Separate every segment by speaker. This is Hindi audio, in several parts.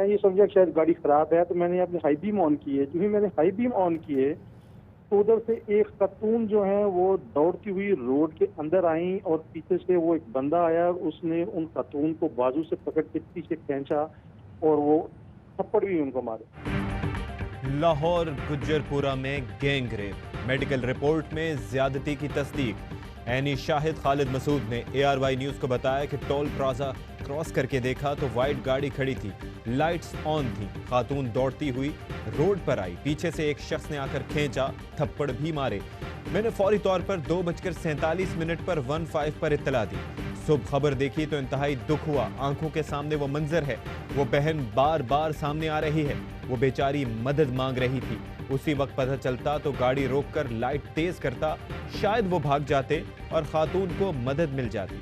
Speaker 1: मैं ये समझा कि शायद गाड़ी खराब है, तो मैंने अपने हाई बीम ऑन किए। जो ही मैंने हाई बीम ऑन किए तो उधर से एक खातून जो है वो दौड़ती हुई रोड के अंदर आई और पीछे से वो एक बंदा आया, उसने उन खातून को बाजू से पकड़ के पीछे खींचा और वो थप्पड़ भी उनको मारे।
Speaker 2: लाहौर गुज्जरपुरा में गैंग रेप, मेडिकल रिपोर्ट में ज्यादती की तस्दीक। एनी शाहिद खालिद मसूद ने ARY न्यूज को बताया कि टोल प्लाजा क्रॉस करके देखा तो वाइट गाड़ी खड़ी थी, लाइट्स ऑन थी, खातून दौड़ती हुई रोड पर आई, पीछे से एक शख्स ने आकर खींचा, थप्पड़ भी मारे। मैंने फौरी तौर पर 2:47 पर 15 पर इत्तला दी। सुबह खबर देखी तो इंतहाई दुख हुआ। आंखों के सामने वो मंजर है, वो बहन बार बार सामने आ रही है, वो बेचारी मदद मांग रही थी। उसी वक्त पता चलता तो गाड़ी रोककर लाइट तेज करता, शायद वो भाग जाते और खातून को मदद मिल जाती।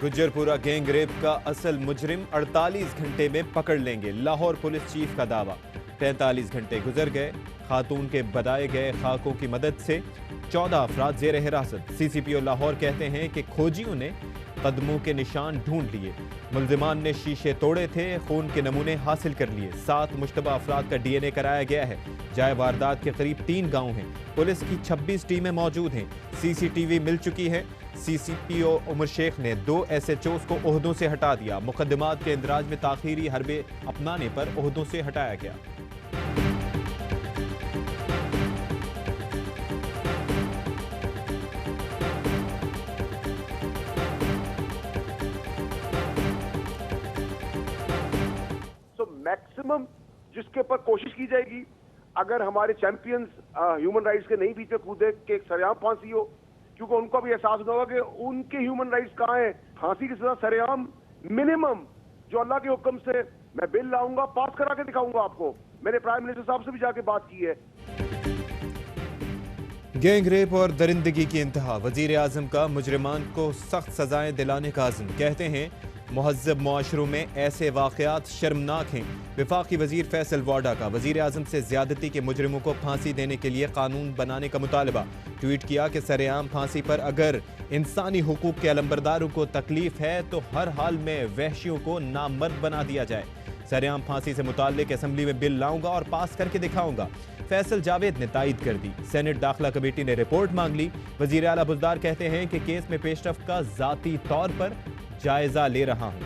Speaker 2: गुज्जरपुरा गैंग रेप का असल मुजरिम 48 घंटे में पकड़ लेंगे, लाहौर पुलिस चीफ का दावा। 43 घंटे गुजर गए, खातून के बताए गए खाकों की मदद से 14 अफराद जेर हिरासत। CCPO लाहौर कहते हैं कि खोजियों ने कदमों के निशान ढूंढ लिए, मुल्जिमान ने शीशे तोड़े थे, खून के नमूने हासिल कर लिए। 7 मुश्तबा अफराद का DNA कराया गया है। जाए वारदात के करीब 3 गांव हैं। पुलिस की 26 टीमें मौजूद हैं। CCTV मिल चुकी है। CCPO उमर शेख ने 2 SHOs को ओहदों से हटा दिया। मुकदमात के इंदराज में ताखीरी हरबे अपनाने पर ओहदों से हटाया गया।
Speaker 3: मैक्सिमम जिसके ऊपर कोशिश की जाएगी, अगर हमारे चैंपियंस ह्यूमन राइट्स के नहीं बीच में कूदे कि एक सरेआम फांसी हो, क्योंकि उनको भी एहसास होगा कि उनके ह्यूमन राइट्स कहाँ हैं। फांसी की सजा सरेआम मिनिमम जो अल्लाह के हुक्म से मैं बिल लाऊंगा, पास करा के दिखाऊंगा आपको। मैंने प्राइम मिनिस्टर साहब से भी जाके बात की है।
Speaker 2: गैंग रेप और दरिंदगी की इंतहा, वजीर आजम का मुजरिमान को सख्त सजाएं दिलाने का आज़म। कहते हैं मुहज़्ज़ब मुआशरों में ऐसे वाक़यात शर्मनाक हैं। वफाकी वजीर फैसल वाडा का वजीर आजम से ज्यादती के मुजरिमों को फांसी देने के लिए कानून बनाने का मुतालबा। ट्वीट किया कि सरेआम फांसी पर अगर इंसानी हुकूक के अलंबरदारों को तकलीफ है तो हर हाल में वहशियों को नामर्द बना दिया जाए। सरेआम फांसी से मुताल्लिक असेंबली में बिल लाऊंगा और पास करके दिखाऊंगा। फैसल जावेद ने तायद कर दी। सेनेट दाखिला कमेटी ने रिपोर्ट मांग ली। वजीर आला बुज़दार कहते हैं कि केस में पेशरफ्त का जाती तौर पर जायजा ले रहा हूं।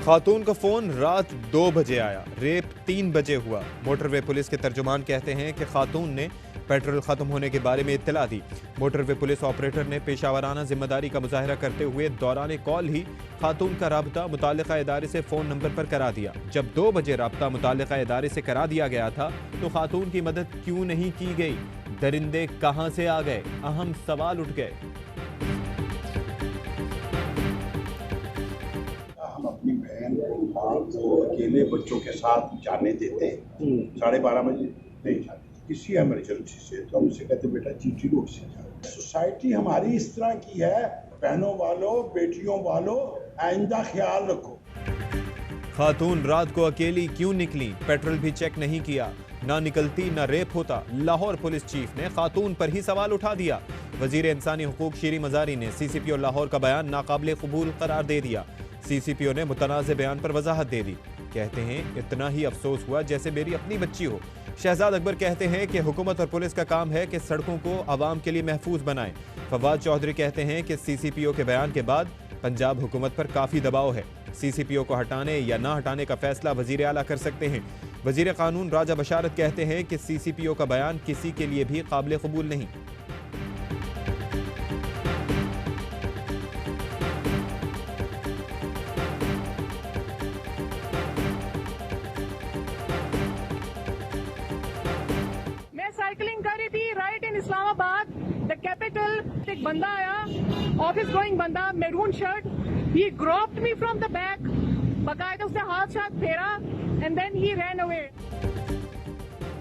Speaker 2: खातून का फोन रात 2 बजे आया, रेप 3 बजे हुआ। मोटरवे पुलिस के तर्जुमान कहते हैं कि खातून ने पेट्रोल खत्म होने के बारे में इत्तला दी। मोटरवे पुलिस ऑपरेटर ने पेशावराना जिम्मेदारी का मुजाहिरा करते हुए दौरान कॉल ही खातून का राब्ता मुताल्लिका इदारे से फ़ोन नंबर पर करा दिया। जब 2 बजे राब्ता मुताल्लिका इदारे से करा दिया गया था तो खातून की मदद क्यों नहीं की गई? दरिंदे कहां से आ गए? अहम सवाल उठ गए।
Speaker 4: हम अपनी बहन को अकेले बच्चों के साथ जाने देते हैं 12:30 बजे नहीं जाते किसी इमरजेंसी से, तो हम उसे कहते बेटा GT रोड से जाओ। सोसाइटी हमारी इस तरह की है, बहनों वालों बेटियों वालों आइंदा ख्याल रखो।
Speaker 2: खातून रात को अकेली क्यों निकली? पेट्रोल भी चेक नहीं किया, ना निकलती ना रेप होता। लाहौर पुलिस चीफ ने खातून पर ही सवाल उठा दिया। वजीर इंसानी हुकूक शीरी मजारी ने CCPO लाहौर का बयान नाकाबिले कबूल करार दे दिया। CCPO ने मुतनाज़े बयान पर वजाहत दे दी। कहते हैं इतना ही अफसोस हुआ जैसे मेरी अपनी बच्ची हो। शहजाद अकबर कहते हैं कि हुकूमत और पुलिस का काम है कि सड़कों को आवाम के लिए महफूज बनाएं। फवाद चौधरी कहते हैं कि CCPO के बयान के बाद पंजाब हुकूमत पर काफ़ी दबाव है। CCPO को हटाने या ना हटाने का फैसला वजीर आला कर सकते हैं। वजीर कानून राजा बशारत कहते हैं कि CCPO का बयान किसी के लिए भी काबिल कबूल नहीं।
Speaker 5: साइकिलिंग कर रही थी right in Islamabad the capital. एक बंदा आया, ऑफिस गोइंग बंदा, maroon shirt, he groped me from the back, बकायदा उसने हाथ फेरा and then he ran away.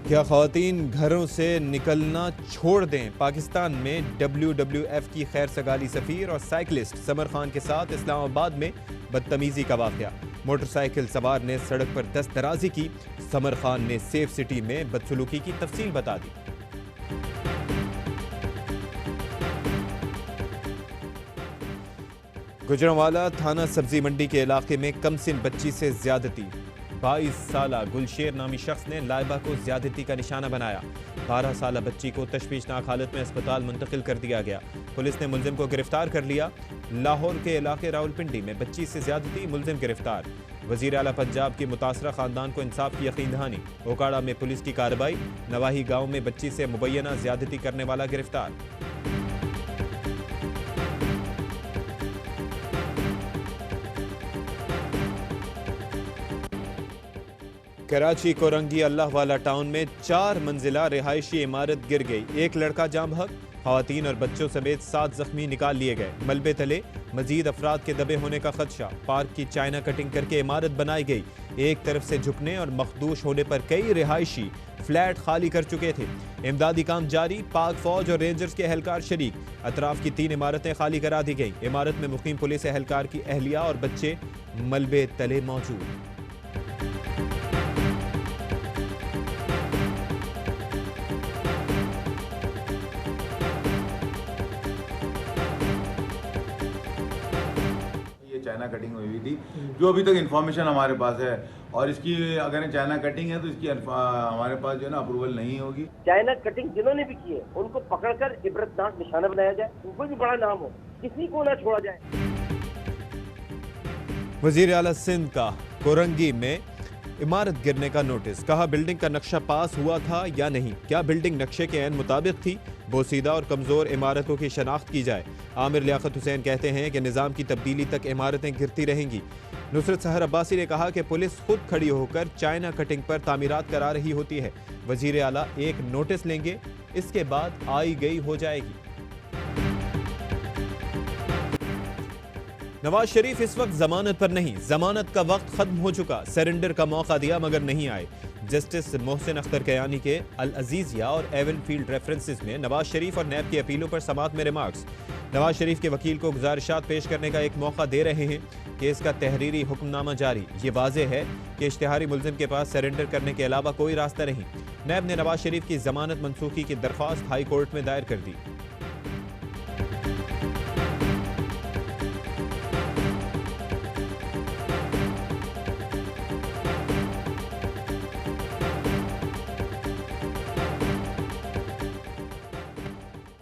Speaker 2: क्या ख़वातीन घरों से निकलना छोड़ दें? पाकिस्तान में WWF की खैर सगाली सफ़ीर और साइकिलिस्ट समर खान के साथ इस्लामाबाद में बदतमीज़ी का वाक़या। मोटरसाइकिल सवार ने सड़क पर दस्तदराजी की। समर खान ने सेफ सिटी में बदसलूकी की तफसील बता दी। गुजरांवाला थाना सब्जी मंडी के इलाके में कमसिन बच्ची से ज्यादती। 22 साला गुलशेर नामी शख्स ने लाइबा को ज्यादती का निशाना बनाया। 12 साला बच्ची को तशवीशनाक हालत में अस्पताल मुंतकिल कर दिया गया। पुलिस ने मुलजिम को गिरफ्तार कर लिया। लाहौर के इलाके रावलपिंडी में बच्ची से ज्यादती, मुलजिम गिरफ्तार। वजीर आला पंजाब की मुतासरा खानदान को इंसाफ की यकीन दहानी। ओकाड़ा में पुलिस की कार्रवाई। नवाही गांव में बच्ची से मुबैना ज्यादती करने वाला गिरफ्तार। कराची कोरंगी अल्लाह वाला टाउन में 4 मंजिला रिहायशी इमारत गिर गई। एक लड़का जाम बहक। खवातीन और बच्चों समेत 7 जख्मी निकाल लिए गए। मलबे तले मजीद अफराद के दबे होने का खदशा। पार्क की चाइना कटिंग करके इमारत बनाई गई। एक तरफ से झुकने और मखदूश होने पर कई रिहायशी फ्लैट खाली कर चुके थे। इमदादी काम जारी। पाक फौज और रेंजर्स के एहलकार शरीक। अतराफ की 3 इमारतें खाली करा दी गई। इमारत में मुकीम पुलिस एहलकार की अहलिया और बच्चे मलबे तले मौजूद।
Speaker 6: चाइना कटिंग हुई थी, जो अभी तक इन्फॉर्मेशन हमारे पास है, और इसकी अगर चाइना कटिंग है तो इसकी हमारे पास जो है ना अप्रूवल नहीं होगी।
Speaker 7: चाइना कटिंग जिन्होंने भी की है उनको पकड़कर इबरतनाक निशाना बनाया जाए, उनको भी बड़ा नाम हो, किसी को ना छोड़ा जाए।
Speaker 2: वजीर आला सिंध का कोरंगी में इमारत गिरने का नोटिस। कहा बिल्डिंग का नक्शा पास हुआ था या नहीं, क्या बिल्डिंग नक्शे के ऐन मुताबिक थी। बोसीदा और कमजोर इमारतों की शनाख्त की जाए। आमिर लियाकत हुसैन कहते हैं कि निज़ाम की तब्दीली तक इमारतें गिरती रहेंगी। नुसरत सहर अब्बासी ने कहा कि पुलिस खुद खड़ी होकर चाइना कटिंग पर तामीरात करा रही होती है। वजीर आला एक नोटिस लेंगे, इसके बाद आई गई हो जाएगी। नवाज शरीफ इस वक्त जमानत पर नहीं, जमानत का वक्त खत्म हो चुका। सरेंडर का मौका दिया मगर नहीं आए। जस्टिस मोहसिन अख्तर कयानी के अल अजीजिया और एवन फील्ड रेफरेंसेस में नवाज शरीफ और नैब की अपीलों पर समात में रिमार्क्स। नवाज शरीफ के वकील को गुजारिशात पेश करने का एक मौका दे रहे हैं। केस का तहरीरी हुक्मनामा जारी। ये वाज़ेह है कि इश्तिहारी मुल्जिम के पास सरेंडर करने के अलावा कोई रास्ता नहीं। नैब ने नवाज शरीफ की जमानत मनसूखी की दरख्वास्त हाई कोर्ट में दायर कर दी।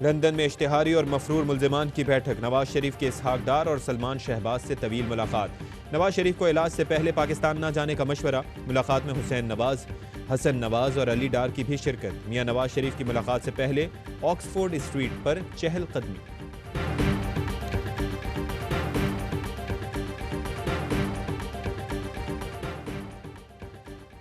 Speaker 2: लंदन में इश्तिहारी और मफरूर मुल्जिमान की बैठक। नवाज शरीफ के इसहाक डार और सलमान शहबाज से तवील मुलाकात। नवाज शरीफ को इलाज से पहले पाकिस्तान न जाने का मशवरा। मुलाकात में हुसैन नवाज, हसन नवाज और अली डार की भी शिरकत। मियां नवाज शरीफ की मुलाकात से पहले ऑक्सफोर्ड स्ट्रीट पर चहलकदमी।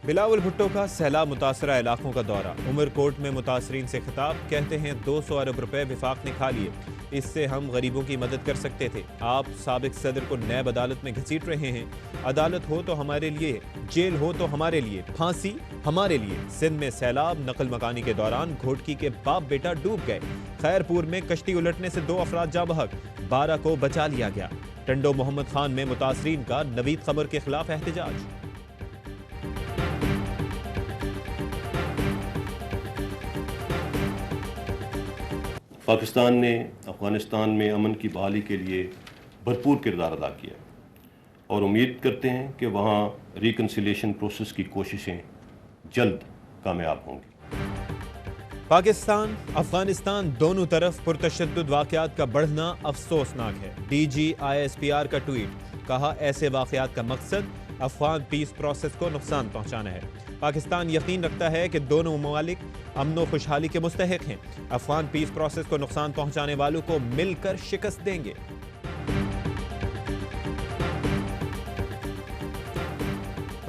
Speaker 2: बिलावल भुट्टो का सैलाब मुतासरा इलाकों का दौरा। उमरकोट में मुतासरीन से खिताब। कहते हैं 200 अरब रुपए विफाक ने खा लिए, इससे हम गरीबों की मदद कर सकते थे। आप साबिक सदर को नैब अदालत में घसीट रहे हैं। अदालत हो तो हमारे लिए, जेल हो तो हमारे लिए, फांसी हमारे लिए। सिंध में सैलाब, नकल मकानी के दौरान घोटकी के बाप बेटा डूब गए। खैरपुर में कश्ती उलटने से 2 अफराद जा बहक, 12 को बचा लिया गया। टंडो मोहम्मद खान में मुतासरीन का नवीद खबर के खिलाफ एहतजाज।
Speaker 8: पाकिस्तान ने अफ़गानिस्तान में अमन की बहाली के लिए भरपूर किरदार अदा किया और उम्मीद करते हैं कि वहाँ रिकन्सिलिएशन प्रोसेस की कोशिशें जल्द कामयाब होंगी।
Speaker 2: पाकिस्तान अफगानिस्तान दोनों तरफ पुरतशद्दुद वाक़यात का बढ़ना अफसोसनाक है। DG ISPR का ट्वीट। कहा ऐसे वाक़यात का मकसद अफगान पीस प्रोसेस को नुकसान पहुँचाना है। पाकिस्तान यकीन रखता है कि दोनों ममालिक अमन व खुशहाली के मुस्तहिक हैं। अफगान पीस प्रोसेस को नुकसान पहुंचाने वालों को मिलकर शिकस्त देंगे।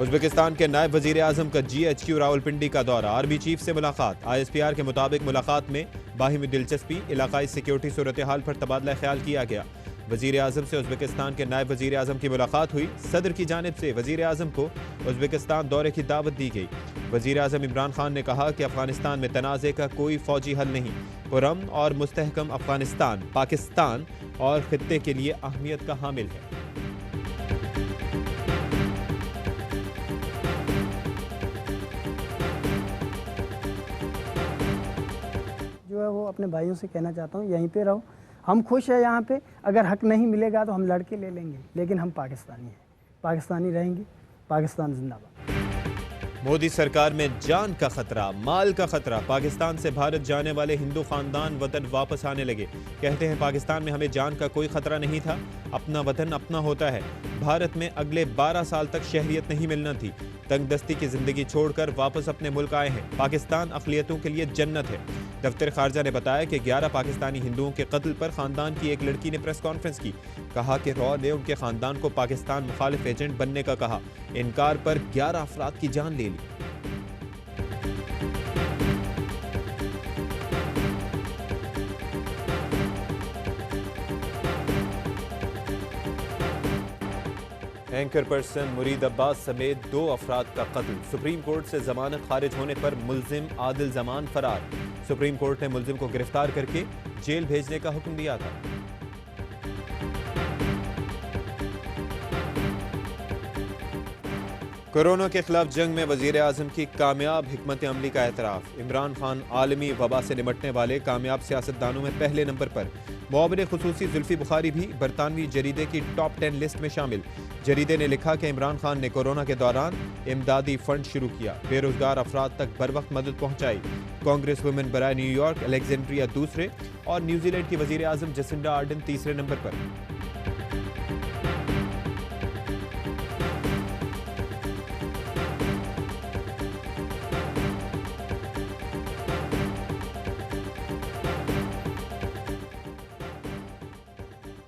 Speaker 2: उज़्बेकिस्तान के नायब वजीर आजम का GHQ रावलपिंडी का दौरा। आर्मी चीफ से मुलाकात। ISPR के मुताबिक मुलाकात में बाहिमी दिलचस्पी, इलाकाई सिक्योरिटी सूरत हाल पर तबादला ख्याल किया गया। वजीर आजम से उज़्बेकिस्तान के नायब वजीर आजम की मुलाकात हुई। सदर की जानिब से वजीर आजम को उज़्बेकिस्तान दौरे की दावत दी गई। वजीर आजम इमरान खान ने कहा कि अफगानिस्तान में तनाज़े का कोई फौजी हल नहीं, पुरअमन और मुस्तहकम अफगानिस्तान पाकिस्तान और खित्ते के लिए अहमियत का हामिल है।
Speaker 9: जो है वो अपने भाइयों से कहना चाहता हूँ, यहीं पे रहो, हम खुश हैं यहाँ पे। अगर हक नहीं मिलेगा तो हम लड़के ले लेंगे, लेकिन हम पाकिस्तानी हैं, पाकिस्तानी रहेंगे, पाकिस्तान जिंदाबाद।
Speaker 2: मोदी सरकार में जान का खतरा, माल का खतरा। पाकिस्तान से भारत जाने वाले हिंदू खानदान वतन वापस आने लगे। कहते हैं पाकिस्तान में हमें जान का कोई खतरा नहीं था, अपना वतन अपना होता है। भारत में अगले 12 साल तक शहरियत नहीं मिलना थी। तंगदस्ती की जिंदगी छोड़कर वापस अपने मुल्क आए हैं। पाकिस्तान अक़लियतों के लिए जन्नत है। दफ्तर खारजा ने बताया कि 11 पाकिस्तानी हिंदुओं के कत्ल पर खानदान की एक लड़की ने प्रेस कॉन्फ्रेंस की। कहा कि रॉ ने उनके खानदान को पाकिस्तान मुखालिफ एजेंट बनने का कहा। इनकार पर 11 अफराद की जान ले ली। एंकर पर्सन मुरीद अब्बास समेत 2 अफराद का कत्ल। सुप्रीम कोर्ट से जमानत खारिज होने पर मुल्जिम आदिल जमान फरार। सुप्रीम कोर्ट ने मुल्जिम को गिरफ्तार करके जेल भेजने का हुक्म दिया था। कोरोना के खिलाफ जंग में वजीर आजम की कामयाब हिकमत अमली का एतराफ़। इमरान खान आलमी वबा से निपटने वाले कामयाब सियासतदानों में पहले नंबर पर। मुआविन खुसूसी जुल्फी बुखारी भी बरतानवी जरीदे की टॉप 10 लिस्ट में शामिल। जरीदे ने लिखा कि इमरान खान ने कोरोना के दौरान इमदादी फंड शुरू किया, बेरोजगार अफराद तक बर वक्त मदद पहुंचाई। कांग्रेस वुमेन बराए न्यूयॉर्क अलेक्जेंड्रिया दूसरे और न्यूजीलैंड की वजीर आजम जसिंडा आर्डन तीसरे नंबर पर।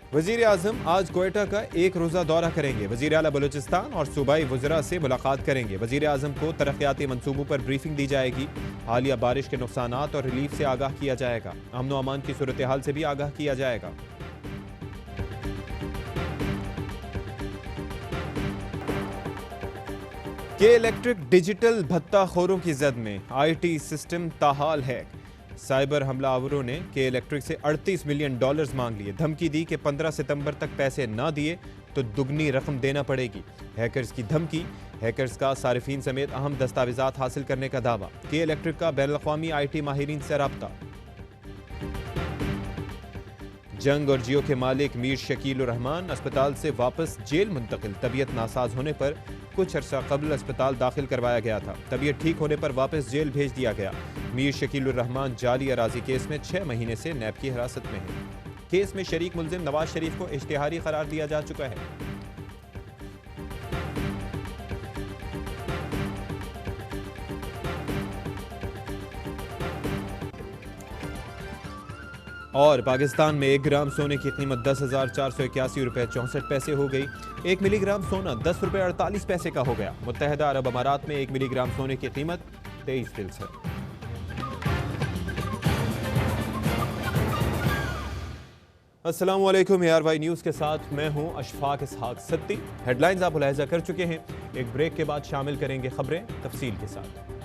Speaker 2: वजीर आजम आज क्वेटा का एक रोज़ा दौरा करेंगे। वजीर आला बलूचिस्तान और सूबाई वज़रा से मुलाकात करेंगे। वजीर आजम को तरक्याती मंसूबों पर ब्रीफिंग दी जाएगी। हालिया बारिश के नुकसानात और रिलीफ से आगाह किया जाएगा। अमन व अमान की सूरत हाल से भी आगाह किया जाएगा। के इलेक्ट्रिक डिजिटल भत्ताखोरों की जद में, IT सिस्टम ताहाल हैक। साइबर हमलावरों ने के इलेक्ट्रिक से $38 मिलियन मांग लिए। धमकी दी कि 15 सितंबर तक पैसे ना दिए तो दुगनी रकम देना पड़ेगी। हैकर्स की धमकी, हैकर्स का सारिफीन समेत अहम दस्तावेजात हासिल करने का दावा। के इलेक्ट्रिक का बैनुल-अक़वामी IT माहिरीन से राब्ता। जंग और जियो के मालिक मीर शकील उर रहमान अस्पताल से वापस जेल मुंतकिल। तबीयत नासाज होने पर कुछ अर्सा कबल अस्पताल दाखिल करवाया गया था। तबीयत ठीक होने पर वापस जेल भेज दिया गया। मीर शकील उर रहमान जाली अराजी केस में 6 महीने से नैब की हिरासत में है। केस में शरीक मुल्जिम नवाज शरीफ को इश्तिहारी करार दिया जा चुका है। और पाकिस्तान में 1 ग्राम सोने की कीमत 10,481 रुपये 64 पैसे हो गई। 1 मिलीग्राम सोना 10 रुपये 48 पैसे का हो गया। मुत्तहिदा अरब अमारात में 1 मिलीग्राम सोने की कीमत 23 फिल्स है। अस्सलाम वालेकुम, ARY न्यूज़ के साथ मैं हूं अशफाक इसहाक सत्ती। हेडलाइंस आप मुलाहिजा कर चुके हैं। एक ब्रेक के बाद शामिल करेंगे खबरें तफसील के साथ।